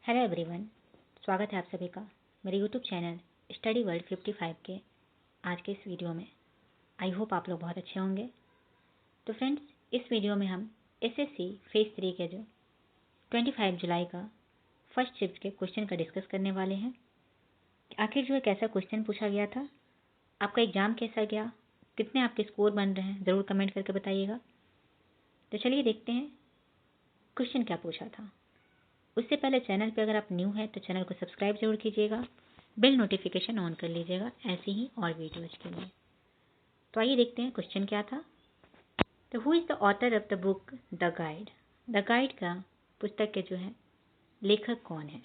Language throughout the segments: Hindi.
हेलो एवरीवन, स्वागत है आप सभी का मेरे यूट्यूब चैनल स्टडी वर्ल्ड 55 के आज के इस वीडियो में। आई होप आप लोग बहुत अच्छे होंगे। तो फ्रेंड्स, इस वीडियो में हम एसएससी फेज 3 के जो 25 जुलाई का फर्स्ट शिफ्ट के क्वेश्चन का डिस्कस करने वाले हैं। आखिर जो है कैसा क्वेश्चन पूछा गया था, आपका एग्ज़ाम कैसा गया, कितने आपके स्कोर बन रहे हैं, ज़रूर कमेंट करके बताइएगा। तो चलिए देखते हैं क्वेश्चन क्या पूछा था। उससे पहले चैनल पे अगर आप न्यू हैं तो चैनल को सब्सक्राइब जरूर कीजिएगा, बेल नोटिफिकेशन ऑन कर लीजिएगा ऐसी ही और वीडियोज़ के लिए। तो आइए देखते हैं क्वेश्चन क्या था। तो who is the author of the book the guide. The guide का पुस्तक के जो है लेखक कौन है?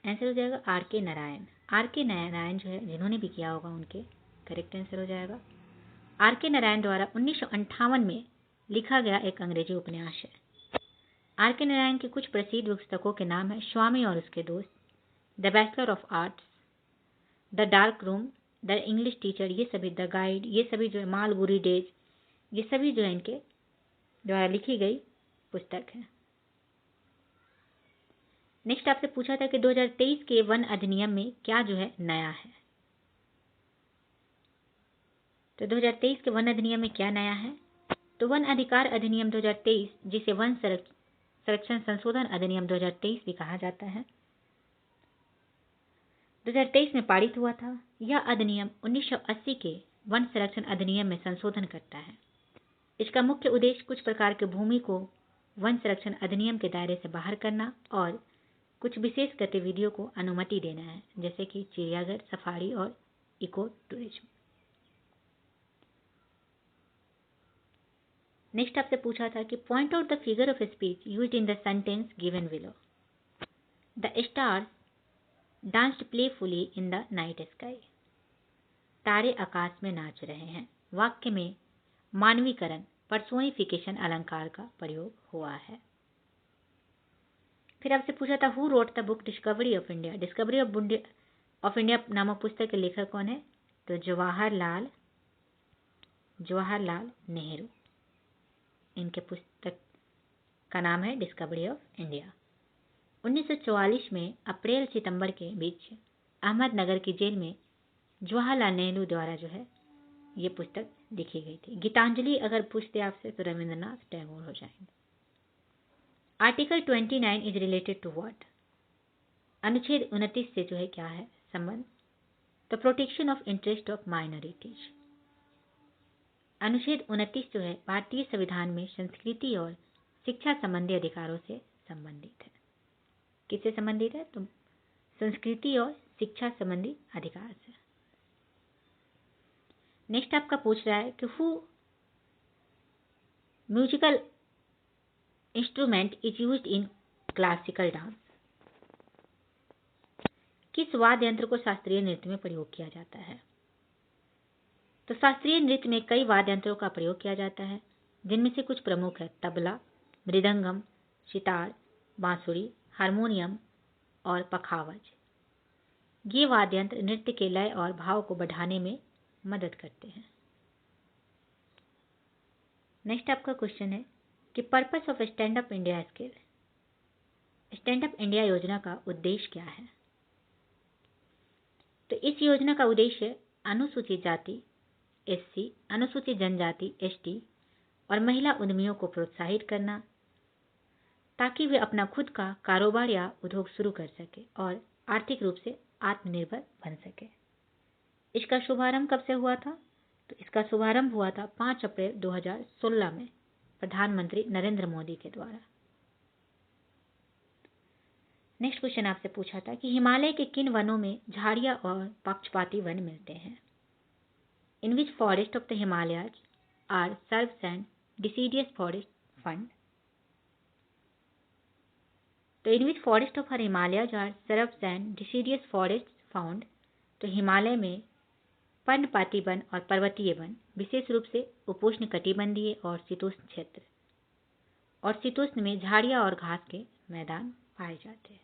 आंसर हो जाएगा आर के नारायण। आर के नारायण जो है जिन्होंने भी किया होगा उनके करेक्ट आंसर हो जाएगा। आर के नारायण द्वारा 1958 में लिखा गया एक अंग्रेजी उपन्यास है। आर के नारायण की कुछ प्रसिद्ध पुस्तकों के नाम है स्वामी और उसके दोस्त, the bachelor of arts, the dark room, the English teacher, ये सभी द गाइड, ये सभी जो है मालगुडी डेज, ये सभी जो है इनके द्वारा लिखी गई पुस्तक है। नेक्स्ट आपसे पूछा था कि 2023 के वन अधिनियम में क्या जो है नया है। तो 2023 के वन अधिनियम में क्या नया है? तो वन अधिकार अधिनियम 2023, जिसे वन संरक्षण संशोधन अधिनियम 2023 भी कहा जाता है, 2023 में पारित हुआ था। यह अधिनियम 1980 के वन संरक्षण अधिनियम में संशोधन करता है। इसका मुख्य उद्देश्य कुछ प्रकार के भूमि को वन संरक्षण अधिनियम के दायरे से बाहर करना और कुछ विशेष गतिविधियों को अनुमति देना है, जैसे कि चिड़ियाघर, सफारी और इको टूरिज्म। नेक्स्ट आपसे पूछा था कि point out the figure of speech used in the sentence given below. The stars danced playfully in the night sky. तारे आकाश में नाच रहे हैं वाक्य में मानवीकरण पर्सोनिफिकेशन अलंकार का प्रयोग हुआ है। फिर आपसे पूछा था who wrote the book discovery of India. Discovery of India नामक पुस्तक के लेखक कौन है? तो जवाहरलाल नेहरू। इनके पुस्तक का नाम है डिस्कवरी ऑफ इंडिया। 1944 में अप्रैल सितंबर के बीच अहमदनगर की जेल में जवाहरलाल नेहरू द्वारा जो है ये पुस्तक लिखी गई थी। गीतांजलि अगर पूछते आपसे तो रविंद्रनाथ टैगोर हो जाएंगे। Article 29 is related to what. अनुच्छेद 29 से जो है क्या है संबंध? The protection of interest of minorities. अनुच्छेद 29 जो है भारतीय संविधान में संस्कृति और शिक्षा संबंधी अधिकारों से संबंधित है। किससे संबंधित है? तो संस्कृति और शिक्षा संबंधी अधिकार से। नेक्स्ट आपका पूछ रहा है कि who musical instrument is used in classical dance. किस वाद्य यंत्र को शास्त्रीय नृत्य में प्रयोग किया जाता है? तो शास्त्रीय नृत्य में कई वाद्य यंत्रों का प्रयोग किया जाता है, जिनमें से कुछ प्रमुख है तबला, मृदंगम, सितार, बांसुरी, हारमोनियम और पखावज। ये वाद्य यंत्र नृत्य के लय और भाव को बढ़ाने में मदद करते हैं। नेक्स्ट आपका क्वेश्चन है कि purpose of stand up India scheme. Stand up India योजना का उद्देश्य क्या है? तो इस योजना का उद्देश्य अनुसूचित जाति एससी, अनुसूचित जनजाति एसटी और महिला उद्यमियों को प्रोत्साहित करना, ताकि वे अपना खुद का कारोबार या उद्योग शुरू कर सके और आर्थिक रूप से आत्मनिर्भर बन सके। इसका शुभारंभ कब से हुआ था? तो इसका शुभारंभ हुआ था 5 अप्रैल 2016 में प्रधानमंत्री नरेंद्र मोदी के द्वारा। नेक्स्ट क्वेश्चन आपसे पूछा था कि हिमालय के किन वनों में झाड़ियां और पक्षपाती वन मिलते हैं? In which forest of the Himalayas are serves and deciduous forest found. तो in which forest of her Himalayas are serves and deciduous forest found. तो हिमालय में पर्णपाती वन और पर्वतीय वन, विशेष रूप से उपोष्ण कटिबंधीय और शीतोष्ण क्षेत्र, और शीतोष्ण में झाड़ियां और घास के मैदान पाए जाते हैं।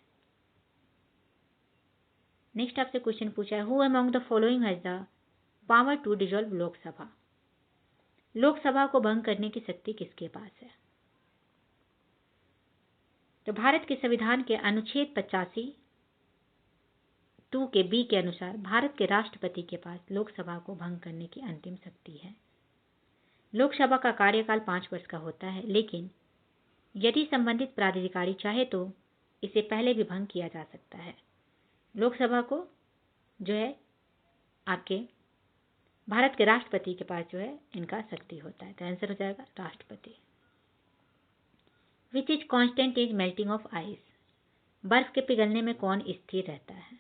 नेक्स्ट आपसे क्वेश्चन पूछा है who among the following has the power to dissolve Lok Sabha. Lok Sabha को भंग करने की शक्ति किसके पास है? तो भारत के संविधान के अनुच्छेद 85(2) के बी के अनुसार भारत के राष्ट्रपति के पास लोकसभा को भंग करने की अंतिम शक्ति है। लोकसभा का कार्यकाल 5 वर्ष का होता है, लेकिन यदि संबंधित प्राधिकारी चाहे तो इसे पहले भी भंग किया जा सकता है। लोकसभा को जो है आपके भारत के राष्ट्रपति के पास जो है इनका शक्ति होता है। तो आंसर हो जाएगा राष्ट्रपति। Which is constant is melting of ice. बर्फ के पिघलने में कौन स्थिर रहता है?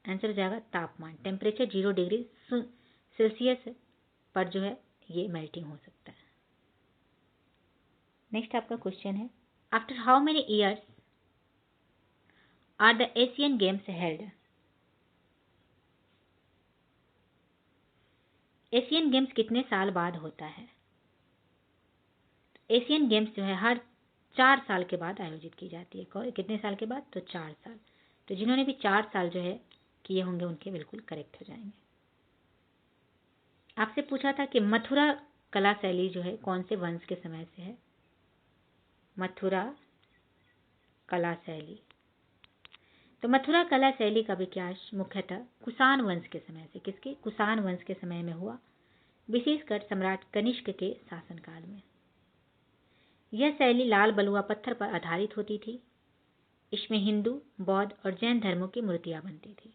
आंसर हो जाएगा तापमान। टेम्परेचर 0 डिग्री सेल्सियस पर जो है ये मेल्टिंग हो सकता है। नेक्स्ट आपका क्वेश्चन है, after how many years are the Asian games held? Asian games कितने साल बाद होता है? एशियन गेम्स जो है हर 4 साल के बाद आयोजित की जाती है। कितने साल के बाद? तो 4 साल। तो जिन्होंने भी 4 साल जो है किए होंगे उनके बिल्कुल करेक्ट हो जाएंगे। आपसे पूछा था कि मथुरा कला शैली जो है कौन से वंश के समय से है? मथुरा कला शैली। तो मथुरा कला शैली का विकास मुख्यतः कुषाण वंश के समय से, किसके? कुषाण वंश के समय में हुआ, विशेषकर सम्राट कनिष्क के शासनकाल में। यह शैली लाल बलुआ पत्थर पर आधारित होती थी। इसमें हिंदू, बौद्ध और जैन धर्मों की मूर्तियां बनती थी।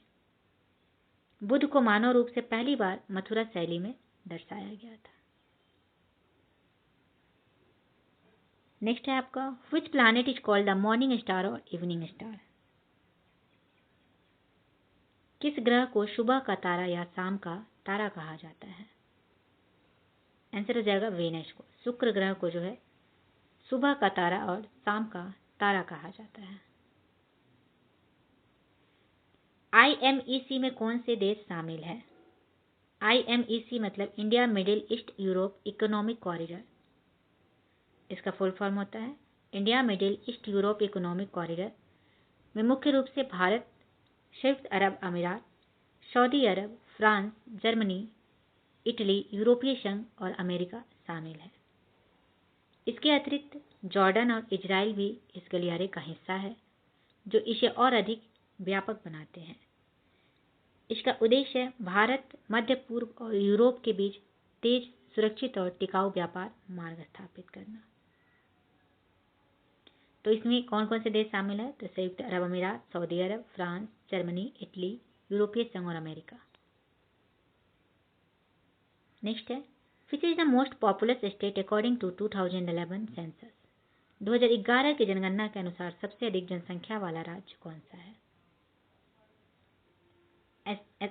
बुद्ध को मानव रूप से पहली बार मथुरा शैली में दर्शाया गया था। नेक्स्ट है आपका, which planet is called the morning star और इवनिंग स्टार? किस ग्रह को सुबह का तारा या शाम का तारा कहा जाता है? आंसर हो जाएगा वेनस को। शुक्र ग्रह को जो है सुबह का तारा और शाम का तारा कहा जाता है। IMEC में कौन से देश शामिल है? IMEC मतलब India middle east Europe economic corridor. इसका फुल फॉर्म होता है India middle east Europe economic corridor में मुख्य रूप से भारत, संयुक्त अरब अमीरात, सऊदी अरब, फ्रांस, जर्मनी, इटली, यूरोपीय संघ और अमेरिका शामिल है। इसके अतिरिक्त जॉर्डन और इजराइल भी इस गलियारे का हिस्सा है, जो इसे और अधिक व्यापक बनाते हैं। इसका उद्देश्य भारत, मध्य पूर्व और यूरोप के बीच तेज, सुरक्षित और टिकाऊ व्यापार मार्ग स्थापित करना। तो इसमें कौन कौन से देश शामिल है? तो संयुक्त अरब अमीरात, सऊदी अरब, फ्रांस, जर्मनी, इटली, यूरोपीय संघ और अमेरिका। नेक्स्ट है, which is the most populous state according to 2011 census? 2011 की जनगणना के अनुसार सबसे अधिक जनसंख्या वाला राज्य कौन सा है?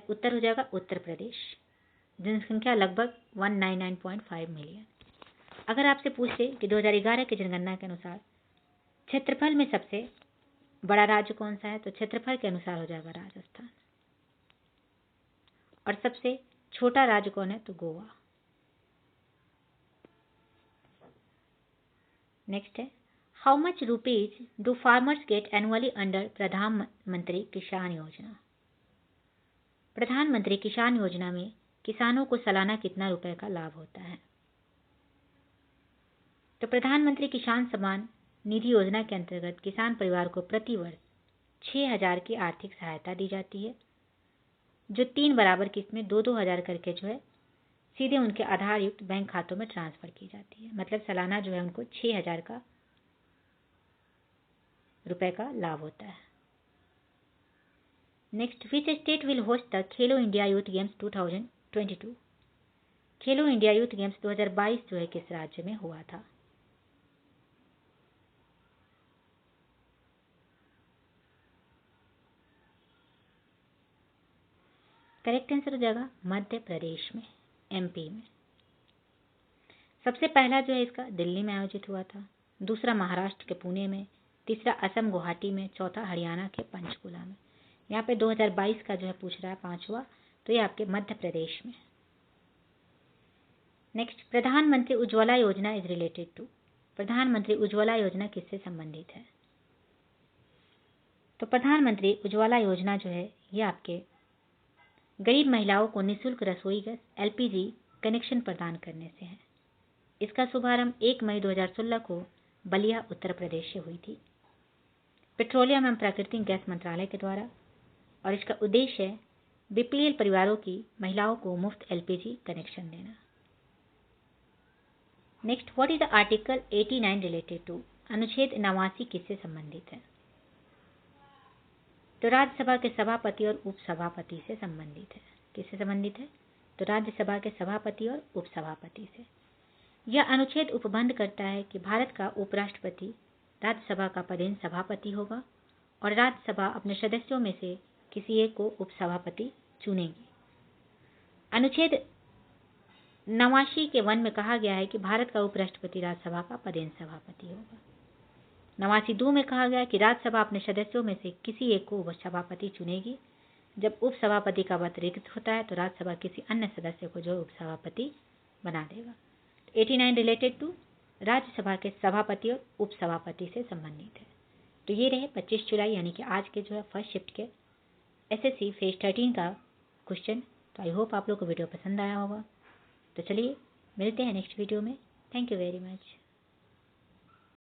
उत्तर हो जाएगा उत्तर प्रदेश। जनसंख्या लगभग 199.5 मिलियन। अगर आपसे पूछे कि 2011 की जनगणना के अनुसार क्षेत्रफल में सबसे बड़ा राज्य कौन सा है, तो क्षेत्रफल के अनुसार हो जाएगा राजस्थान। और सबसे छोटा राज्य कौन है? तो गोवा। नेक्स्ट है, how much rupees do farmers get annually under Pradhan Mantri Kisan योजना? प्रधानमंत्री किसान योजना में किसानों को सालाना कितना रुपए का लाभ होता है? तो प्रधानमंत्री किसान सम्मान निधि योजना के अंतर्गत किसान परिवार को प्रति वर्ष 6,000 की आर्थिक सहायता दी जाती है, जो 3 बराबर किस्त में 2-2 हजार करके जो है सीधे उनके आधार युक्त बैंक खातों में ट्रांसफर की जाती है। मतलब सालाना जो है उनको 6,000 का रुपए का लाभ होता है। Next, which state will host the Khelo India youth games 2022? Khelo India youth games 2022 जो है किस राज्य में हुआ था? करेक्ट आंसर हो जाएगा मध्य प्रदेश में, MP में। सबसे पहला जो है इसका दिल्ली में आयोजित हुआ था, दूसरा महाराष्ट्र के पुणे में, तीसरा असम गुवाहाटी में, चौथा हरियाणा के पंचकुला में। यहाँ पे 2022 का जो है पूछ रहा है पांचवा, तो ये आपके मध्य प्रदेश में। नेक्स्ट, प्रधानमंत्री उज्ज्वला योजना इज रिलेटेड टू? प्रधानमंत्री उज्ज्वला योजना किससे संबंधित है? तो प्रधानमंत्री उज्ज्वला योजना जो है ये आपके गरीब महिलाओं को निःशुल्क रसोई गैस LPG कनेक्शन प्रदान करने से है। इसका शुभारंभ 1 मई 2016 को बलिया उत्तर प्रदेश से हुई थी। पेट्रोलियम एवं प्राकृतिक गैस मंत्रालय के द्वारा, और इसका उद्देश्य है बीपीएल परिवारों की महिलाओं को मुफ्त एलपीजी कनेक्शन देना। Next, what is the article 89 related to? अनुच्छेद 89 किससे संबंधित है? तो राज्यसभा के सभापति और उपसभापति से संबंधित है। किससे संबंधित है? तो राज्यसभा के सभापति और उपसभापति से। यह अनुच्छेद उपबंध करता है कि भारत का उपराष्ट्रपति राज्यसभा का पदेन सभापति होगा और राज्यसभा अपने सदस्यों में से किसी एक को उपसभापति चुनेगी। अनुच्छेद 89 के 1 में कहा गया है कि भारत का उपराष्ट्रपति राज्यसभा का पदेन सभापति होगा। 89(2) में कहा गया है कि राज्यसभा अपने सदस्यों में से किसी एक को उपसभापति चुनेगी। जब उपसभापति का पद रिक्त होता है तो राज्यसभा किसी अन्य सदस्य को जो उपसभापति बना देगा। 89 रिलेटेड टू राज्यसभा के सभापति और उपसभापति से संबंधित है। तो ये रहे 25 जुलाई यानी कि आज के जो है फर्स्ट शिफ्ट के एसएससी फेज 13 का क्वेश्चन। तो आई होप आप लोग को वीडियो पसंद आया होगा। तो चलिए मिलते हैं नेक्स्ट वीडियो में। Thank you very much.